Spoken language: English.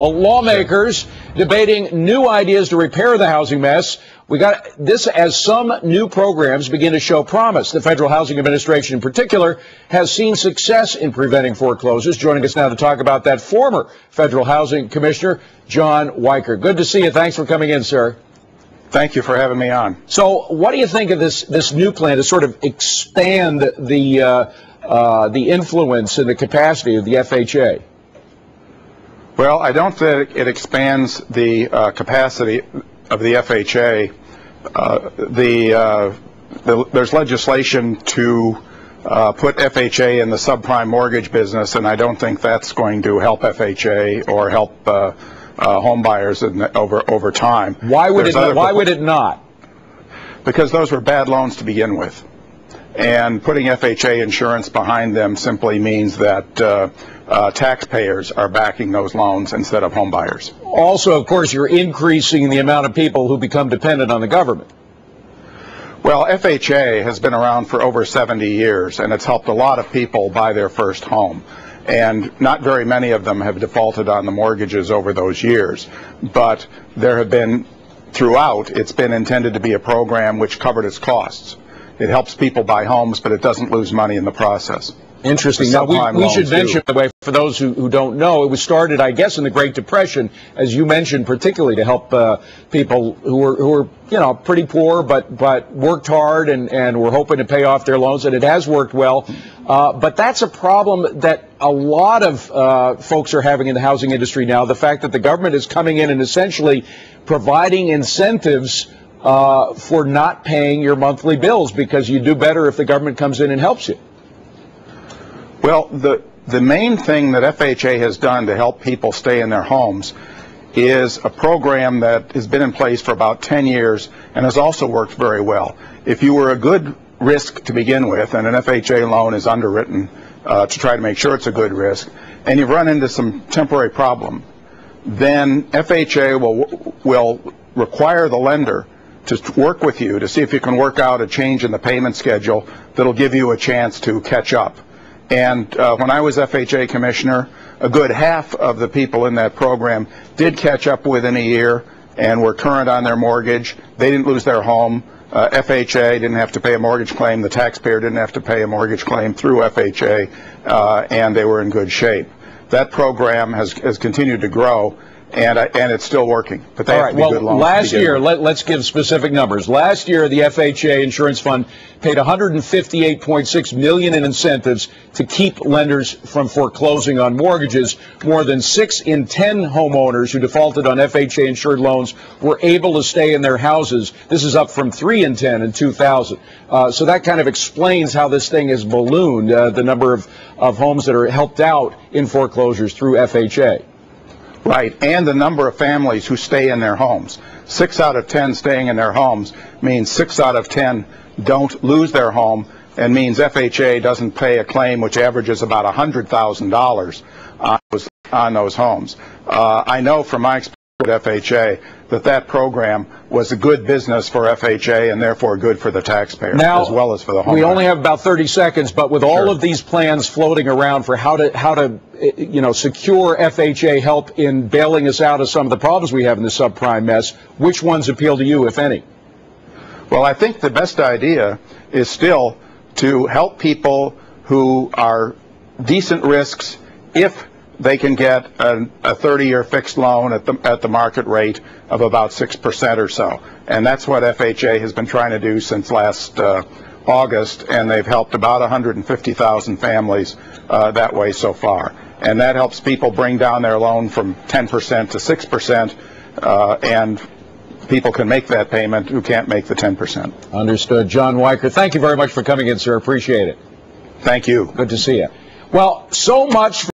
Lawmakers debating new ideas to repair the housing mess. We got this as some new programs begin to show promise. The Federal Housing Administration in particular has seen success in preventing foreclosures. Joining us now to talk about that, former Federal Housing Commissioner John Weicher. Good to see you. Thanks for coming in, sir. Thank you for having me on. So what do you think of this new plan to sort of expand the influence and the capacity of the FHA? Well, I don't think it expands the capacity of the FHA. There's legislation to put FHA in the subprime mortgage business, and I don't think that's going to help FHA or help home buyers over time. Why would it not? Because those were bad loans to begin with. And putting FHA insurance behind them simply means that taxpayers are backing those loans instead of home buyers. Also, of course, you're increasing the amount of people who become dependent on the government. Well, FHA has been around for over 70 years, and it's helped a lot of people buy their first home. And not very many of them have defaulted on the mortgages over those years. But there have been, throughout, it's been intended to be a program which covered its costs. It helps people buy homes, but it doesn't lose money in the process. Interesting. Now, we should mention, by the way, for those who don't know, it was started, I guess, in the Great Depression, as you mentioned, particularly to help people who were, you know, pretty poor, but worked hard and were hoping to pay off their loans, and it has worked well. But that's a problem that a lot of folks are having in the housing industry now, the fact that the government is coming in and essentially providing incentives for not paying your monthly bills, because you do better if the government comes in and helps you. Well, the main thing that FHA has done to help people stay in their homes is a program that has been in place for about 10 years and has also worked very well. If you were a good risk to begin with, and an FHA loan is underwritten to try to make sure it's a good risk, and you've run into some temporary problem, then FHA will require the lender to work with you to see if you can work out a change in the payment schedule that'll give you a chance to catch up. And when I was FHA commissioner, a good half of the people in that program did catch up within a year and were current on their mortgage. They didn't lose their home. FHA didn't have to pay a mortgage claim. The taxpayer didn't have to pay a mortgage claim through FHA, and they were in good shape. That program has continued to grow, and it's still working. But they have to be good loans. Last year, let's give specific numbers. Last year, the FHA Insurance Fund paid $158.6 million in incentives to keep lenders from foreclosing on mortgages. More than 6 in 10 homeowners who defaulted on FHA-insured loans were able to stay in their houses. This is up from 3 in 10 in 2000. So that kind of explains how this thing has ballooned, the number of homes that are helped out in foreclosures through FHA. Right, and the number of families who stay in their homes. 6 out of 10 staying in their homes means 6 out of 10 don't lose their home, and means FHA doesn't pay a claim which averages about $100,000 on those homes. I know from my experience at FHA that program was a good business for FHA and therefore good for the taxpayer as well as for the homeowner. We only have about 30 seconds, but with all of these plans floating around for how to secure FHA help in bailing us out of some of the problems we have in the subprime mess, which ones appeal to you, if any? Well, I think the best idea is still to help people who are decent risks if they can get a 30-year fixed loan at the market rate of about 6% or so. And that's what FHA has been trying to do since last August, and they've helped about 150,000 families that way so far. And that helps people bring down their loan from 10% to 6%, and people can make that payment who can't make the 10%. Understood. John Weicher, thank you very much for coming in, sir. Appreciate it. Thank you. Good to see you. Well, so much